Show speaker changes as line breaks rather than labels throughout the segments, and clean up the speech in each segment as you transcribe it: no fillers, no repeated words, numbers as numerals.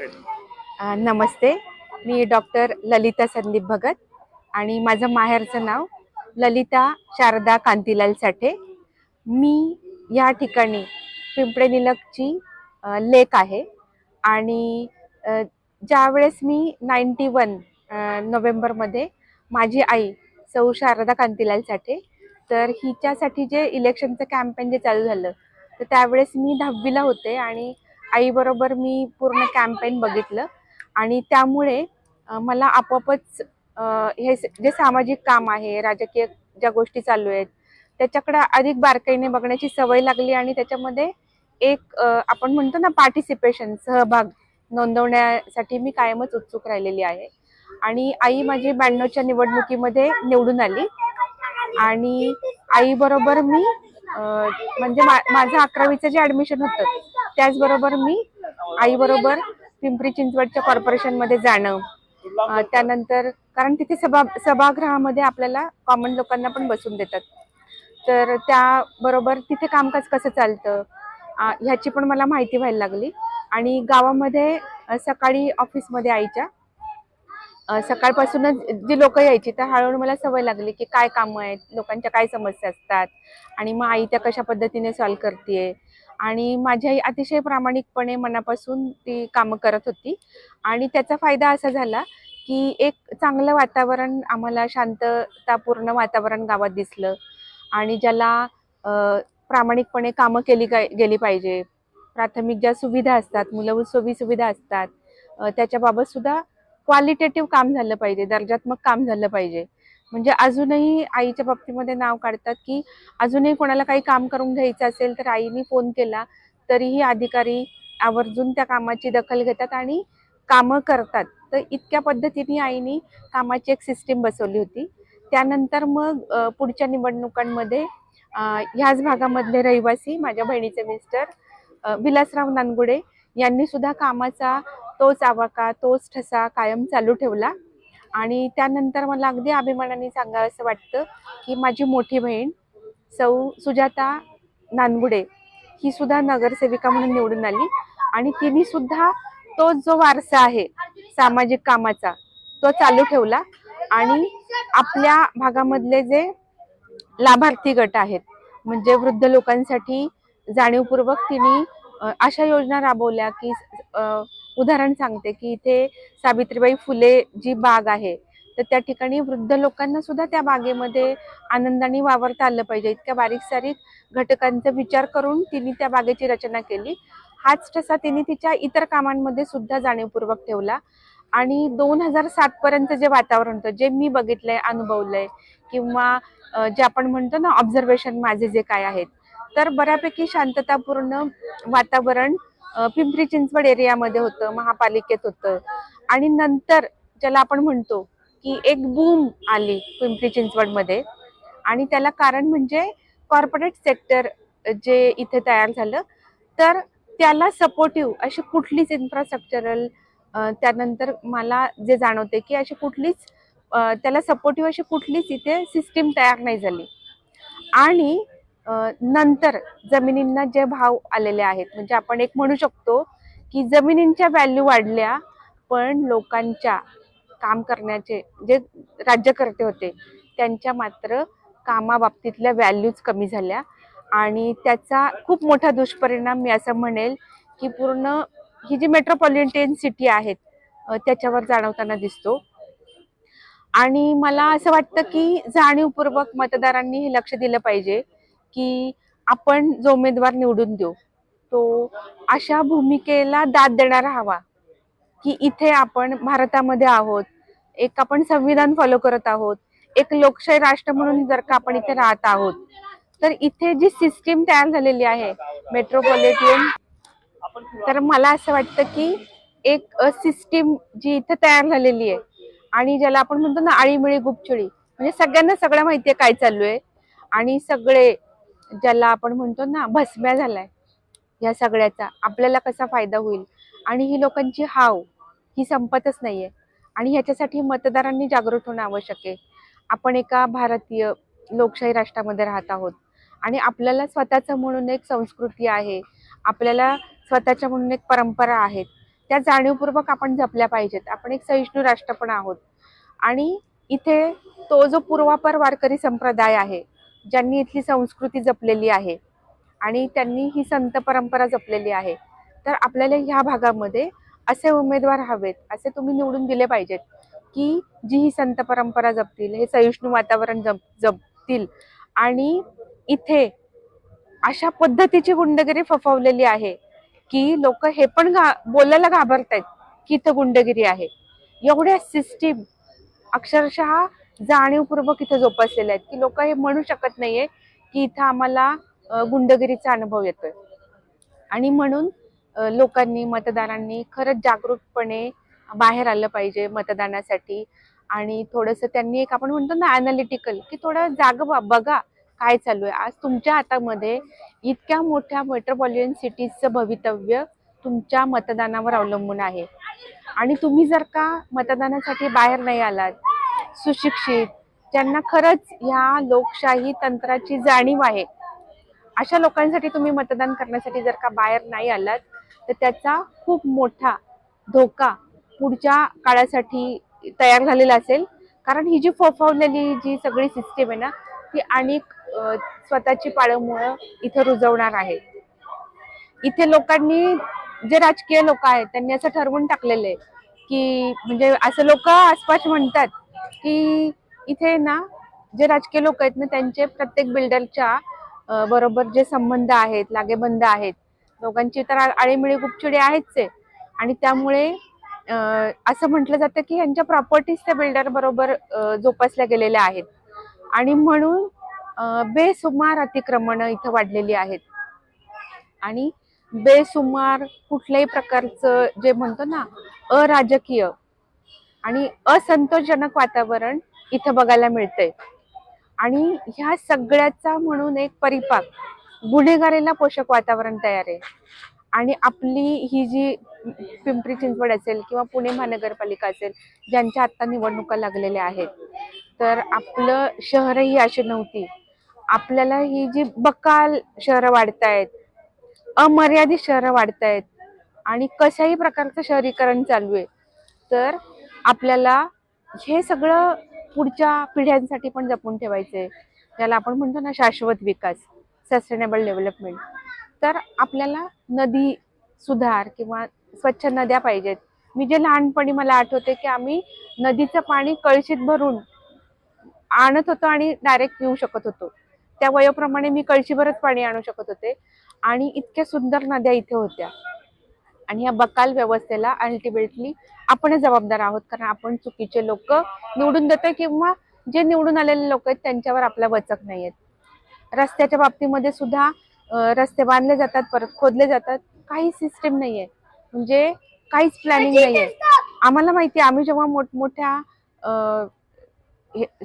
नमस्ते. मी doctor Lalita Sandeep Bhagat आणि माझं माहेरचं नाव ललिता शारदा कांतीलाल साठे. मी या ठिकाणी पिंपळे निलखची लेक आहे आणि ज्यावेळेस मी 91 नोव्हेंबरमध्ये माझी आई सौ शारदा कांतीलाल साठे, तर हिच्यासाठी जे इलेक्शनचं कॅम्पेन जे चालू झालं, तर त्यावेळेस मी 10वीला होते आणि आईबरोबर मी पूर्ण कॅम्पेन बघितलं आणि त्यामुळे मला आपोआपच हे जे सामाजिक काम आहे, राजकीय ज्या गोष्टी चालू आहेत, त्याच्याकडे अधिक बारकाईने बघण्याची सवय लागली आणि त्याच्यामध्ये एक आपण म्हणतो ना पार्टिसिपेशन, सहभाग नोंदवण्यासाठी मी कायमच उत्सुक राहिलेली आहे. आणि आई माझी 92च्या निवडणुकीमध्ये निवडून आली आणि आईबरोबर मी म्हणजे माझं 11वीचं जे ॲडमिशन होतं त्याचबरोबर मी आईबरोबर पिंपरी चिंचवडच्या कॉर्पोरेशनमध्ये जाणं, त्यानंतर कारण तिथे सभागृहामध्ये आपल्याला कॉमन लोकांना पण बसून देतात, तर त्याबरोबर तिथे कामकाज कसं चालतं ह्याची पण मला माहिती व्हायला लागली. आणि गावामध्ये सकाळी ऑफिसमध्ये आईच्या सकाळपासूनच जी लोक यायची, तर हळूहळू मला सवय लागली की काय कामं आहेत, लोकांच्या काय समस्या असतात आणि मग आई त्या कशा पद्धतीने सॉल्व्ह करते. आणि माझी आई अतिशय प्रामाणिकपणे मनापासून ती कामं करत होती आणि त्याचा फायदा असा झाला की एक चांगलं वातावरण, आम्हाला शांततापूर्ण वातावरण गावात दिसलं आणि ज्याला प्रामाणिकपणे कामं केली गेली पाहिजे, प्राथमिक ज्या सुविधा असतात, मूलभूत सुविधा असतात, त्याच्याबाबत सुद्धा क्वालिटेटिव्ह काम झालं पाहिजे, दर्जात्मक काम झालं पाहिजे. म्हणजे अजूनही आईच्या बाबतीमध्ये नाव काढतात की अजूनही कोणाला काही काम करून घ्यायचं असेल तर आईने फोन केला तरीही अधिकारी आवर्जून त्या कामाची दखल घेतात आणि कामं करतात. तर इतक्या पद्धतीने आईने कामाची एक सिस्टीम बसवली होती. त्यानंतर मग पुढच्या निवडणुकांमध्ये ह्याच भागामधले रहिवासी माझ्या बहिणीचे मिस्टर विलासराव नानगुडे यांनी सुद्धा कामाचा तोच आवाका, तोच ठसा कायम चालू ठेवला. आणि त्यानंतर मला अगदी अभिमानाने सांगावंसं वाटतं की माझी मोठी बहीण सौ सुजाता नानगुडे ही सुद्धा नगरसेविका म्हणून निवडून आली आणि तिने सुद्धा तोच जो वारसा आहे सामाजिक कामाचा तो चालू ठेवला. आणि आपल्या भागामधले जे लाभार्थी गट आहेत, म्हणजे वृद्ध लोकांसाठी जाणीवपूर्वक तिने अशा योजना राबवल्या की उदाहरण सांगते की इथे सावित्रीबाई फुले जी बाग आहे, तर त्या ठिकाणी वृद्ध लोकांना सुद्धा त्या बागेमध्ये आनंदाने वावरता आलं पाहिजे, इतक्या बारीक सारीक घटकांचा विचार करून तिने त्या बागेची रचना केली. हाच ठसा तिने तिच्या इतर कामांमध्ये सुद्धा जाणीवपूर्वक ठेवला. आणि 2007 पर्यंत जे वातावरण होतं, जे मी बघितलंय, अनुभवलंय किंवा जे आपण म्हणतो ना ऑब्झर्वेशन माझे जे काय आहेत, तर बऱ्यापैकी शांततापूर्ण वातावरण पिंपरी चिंचवड एरियामध्ये होतं, महापालिकेत होतं. आणि नंतर ज्याला आपण म्हणतो की एक बूम आली पिंपरी चिंचवडमध्ये आणि त्याला कारण म्हणजे कॉर्पोरेट सेक्टर जे इथे तयार झालं, तर त्याला सपोर्टिव्ह अशी कुठलीच इन्फ्रास्ट्रक्चरल त्यानंतर मला जे जाणवते की अशी कुठलीच त्याला सपोर्टिव्ह अशी कुठलीच इथे सिस्टीम तयार नाही झाली. आणि नंतर जमिनींना जे भाव आलेले आहेत, म्हणजे आपण एक म्हणू शकतो की जमिनींच्या व्हॅल्यू वाढल्या, पण लोकांच्या काम करण्याचे जे राज्यकर्ते होते त्यांच्या मात्र कामाबाबतीतल्या व्हॅल्यूज कमी झाल्या. आणि त्याचा खूप मोठा दुष्परिणाम मी असं म्हणेल की पूर्ण ही जी मेट्रोपॉलिटन सिटी आहेत त्याच्यावर जाणवताना दिसतो. आणि मला असं वाटतं की जाणीवपूर्वक मतदारांनी हे लक्ष दिलं पाहिजे की आपण जो उमेदवार निवडून देऊ तो अशा भूमिकेला दाद देणारा हवा की इथे आपण भारतामध्ये आहोत, एक आपण संविधान फॉलो करत आहोत, एक लोकशाही राष्ट्र म्हणून जर का आपण इथे राहत आहोत, तर इथे जी सिस्टीम तयार झालेली आहे मेट्रोपॉलिटन, तर मला असं वाटतं की एक सिस्टीम जी इथे तयार झालेली आहे आणि ज्याला आपण म्हणतो ना आळीमिळी गुपचुळी, म्हणजे सगळ्यांना सगळं माहितीये काय चालू आहे आणि सगळे ज्याला आपण म्हणतो ना भस्म्या झालाय या सगळ्याचा आपल्याला कसा फायदा होईल, आणि ही लोकांची हाव ही संपतच नाहीये. आणि ह्याच्यासाठी मतदारांनी जागृत होणं आवश्यक आहे. आपण एका भारतीय लोकशाही राष्ट्रामध्ये राहत आहोत आणि आपल्याला स्वतःचं म्हणून एक संस्कृती आहे, आपल्याला स्वतःच्या म्हणून एक परंपरा आहेत. त्या जाणीवपूर्वक आपण जपल्या पाहिजेत. आपण एक सहिष्णू राष्ट्र पण आहोत आणि इथे तो जो पूर्वापार वारकरी संप्रदाय आहे, ज्यांनी इथली संस्कृती जपलेली आहे आणि त्यांनी ही संत परंपरा जपलेली आहे, तर आपल्याला ह्या भागामध्ये असे उमेदवार हवेत, असे तुम्ही निवडून दिले पाहिजेत की जी ही संत परंपरा जपतील, हे सहिष्णू वातावरण जपतील आणि इथे अशा पद्धतीची गुंडगिरी फफवलेली आहे की लोक हे पण बोलायला घाबरतायत की इथं गुंडगिरी आहे. एवढ्या सिस्टीम अक्षरशः जाणीवपूर्वक इथे जोपासलेल्या आहेत की लोक हे म्हणू शकत नाहीये की इथं आम्हाला गुंडगिरीचा अनुभव येतोय. आणि म्हणून लोकांनी, मतदारांनी खरंच जागरूकपणे बाहेर आलं पाहिजे मतदानासाठी आणि थोडंसं त्यांनी एक आपण म्हणतो ना अनालिटिकल की थोडं बघा काय चालू आहे. आज तुमच्या हातामध्ये इतक्या मोठ्या मेट्रोपॉलिटन सिटीजचं भवितव्य तुमच्या मतदानावर अवलंबून आहे आणि तुम्ही जर का मतदानासाठी बाहेर नाही आलात, सुशिक्षित, ज्यांना खरंच ह्या लोकशाही तंत्राची जाणीव आहे, अशा लोकांसाठी तुम्ही मतदान करण्यासाठी जर का बाहेर नाही आलात तर त्याचा खूप मोठा धोका पुढच्या काळासाठी तयार झालेला असेल. कारण ही जी फोफावलेली जी सगळी सिस्टीम आहे ना, ती आणि स्वतःची पाळंमुळं इथे रुजवणार आहे. इथे लोकांनी, जे राजकीय लोक आहेत त्यांनी असं ठरवून टाकलेलं आहे की म्हणजे असं लोक आसपास म्हणतात की इथे ना जे राजकीय लोक आहेत ना त्यांचे प्रत्येक बिल्डरच्या बरोबर जे संबंध आहेत, लागेबंद आहेत, लोकांची तर आळीमिळी गुपचिडी आहेच आहे आणि त्यामुळे असं म्हटलं जातं की यांच्या प्रॉपर्टीज त्या बिल्डर बरोबर जोपासल्या गेलेल्या आहेत आणि म्हणून बेसुमार अतिक्रमणं इथं वाढलेली आहेत आणि बेसुमार कुठल्याही प्रकारचं जे म्हणतो ना अराजकीय आणि असंतोषजनक वातावरण इथं बघायला मिळतंय. आणि ह्या सगळ्याचा म्हणून एक परिपाक गुन्हेगारीला पोषक वातावरण तयार आहे आणि आपली ही जी पिंपरी चिंचवड असेल किंवा पुणे महानगरपालिका असेल, ज्यांच्या आता निवडणुका लागलेल्या आहेत, तर आपलं शहरही अशी नव्हती. आपल्याला ही जी बकाल शहरं वाढतायत, अमर्यादित शहरं वाढतायत आणि कशाही प्रकारचं शहरीकरण चालू आहे, तर आपल्याला हे सगळं पुढच्या पिढ्यांसाठी पण जपून ठेवायचंय, ज्याला आपण म्हणतो ना शाश्वत विकास, सस्टेनेबल डेव्हलपमेंट. तर आपल्याला नदी सुधार किंवा स्वच्छ नद्या पाहिजेत. मी जे लहानपणी मला आठवते की आम्ही नदीचं पाणी कळशीत भरून आणत होतो आणि डायरेक्ट पिऊ शकत होतो. त्या वयोप्रमाणे मी कळशीभरच पाणी आणू शकत होते आणि इतक्या सुंदर नद्या इथे होत्या. आणि या बकाल व्यवस्थेला अल्टिमेटली आपणच जबाबदार आहोत, कारण आपण चुकीचे लोक निवडून देतोय किंवा जे निवडून आलेले लोक आहेत त्यांच्यावर आपला वचक नाहीयेत. रस्त्याच्या बाबतीमध्ये सुद्धा रस्ते बांधले जातात, परत खोदले जातात, काही सिस्टीम नाहीये, म्हणजे काहीच प्लॅनिंग नाहीये. आम्हाला माहिती आहे, आम्ही जेव्हा मोठमोठ्या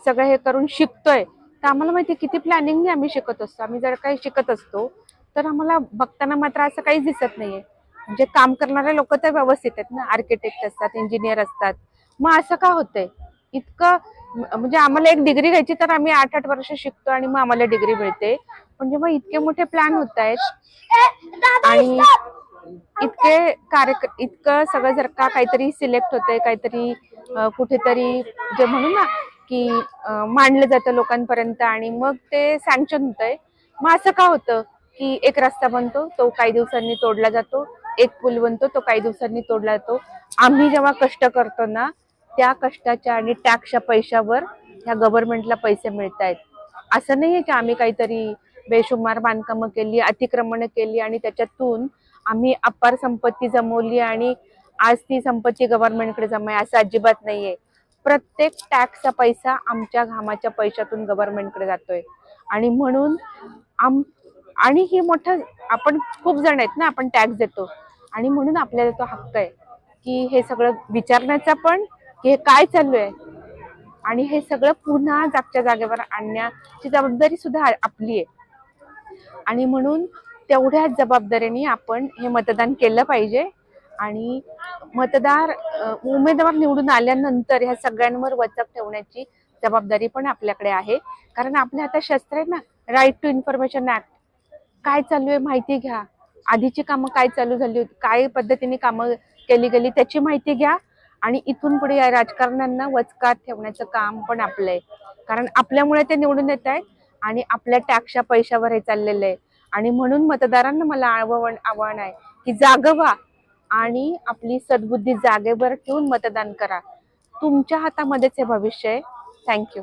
सगळं हे करून शिकतोय तर आम्हाला माहिती आहे किती प्लॅनिंगने आम्ही शिकत असतो. आम्ही जर काही शिकत असतो तर आम्हाला बघताना मात्र असं काहीच दिसत नाहीये. म्हणजे काम करणारे लोक तर व्यवस्थित आहेत ना, आर्किटेक्ट असतात, इंजिनियर असतात, मग असं का होतंय इतकं? म्हणजे आम्हाला एक डिग्री घ्यायची तर आम्ही 8-8 वर्ष शिकतो आणि मग आम्हाला डिग्री मिळते. म्हणजे मग इतके मोठे प्लॅन होत आहेत आणि इतकं सगळं जर का काहीतरी सिलेक्ट होतंय, काहीतरी कुठेतरी जे म्हणू ना की मांडलं जातं लोकांपर्यंत आणि मग ते सँक्शन होतंय, मग असं का होतं की एक रस्ता बनतो तो काही दिवसांनी तोडला जातो, एक पूल बनतो तो काही दिवसांनी तोडला जातो. आम्ही जेव्हा कष्ट करतो ना त्या कष्टाच्या आणि टॅक्सच्या पैशावर ह्या गव्हर्नमेंटला पैसे मिळत आहेत. असं नाहीये की आम्ही काहीतरी बेशुमार बांधकामं केली, अतिक्रमणं केली आणि त्याच्यातून आम्ही अपार संपत्ती जमवली आणि आज ती संपत्ती गव्हर्नमेंटकडे जमा आहे, असं अजिबात नाहीये. प्रत्येक टॅक्सचा पैसा आमच्या घामाच्या पैशातून गव्हर्नमेंटकडे जातोय आणि म्हणून आणि ही मोठं आपण खूप जण आहेत ना, आपण टॅक्स देतो आणि म्हणून आपल्याला तो हक्क आहे की हे सगळं विचारण्याचा पण की हे काय चालू आहे आणि हे सगळं पुन्हा जागच्या जागेवर आणण्याची जबाबदारी सुद्धा आपली आहे. आणि म्हणून तेवढ्याच जबाबदारीने आपण हे मतदान केलं पाहिजे आणि उमेदवार निवडून आल्यानंतर ह्या सगळ्यांवर वचक ठेवण्याची जबाबदारी पण आपल्याकडे आहे. कारण आपल्या हातात शस्त्र आहे ना, राईट टू इन्फॉर्मेशन ऍक्ट. काय चालू आहे माहिती घ्या, आधीची कामं काय चालू झाली होती, काय पद्धतीने कामं गली गली त्याची माहिती घ्या आणि इथून पुढे या राजकारण्यांना वचकात ठेवण्याचं काम पण आपलं आहे. कारण आपल्यामुळे ते निवडून येत आहेत आणि आपल्या टॅक्सच्या पैशावर हे चाललेलं आहे. आणि म्हणून मतदारांना मला आव्हान आहे की जागं व्हा आणि आपली सद्बुद्धी जागेवर ठेवून मतदान करा. तुमच्या हातामध्येच हे भविष्य आहे. थँक्यू.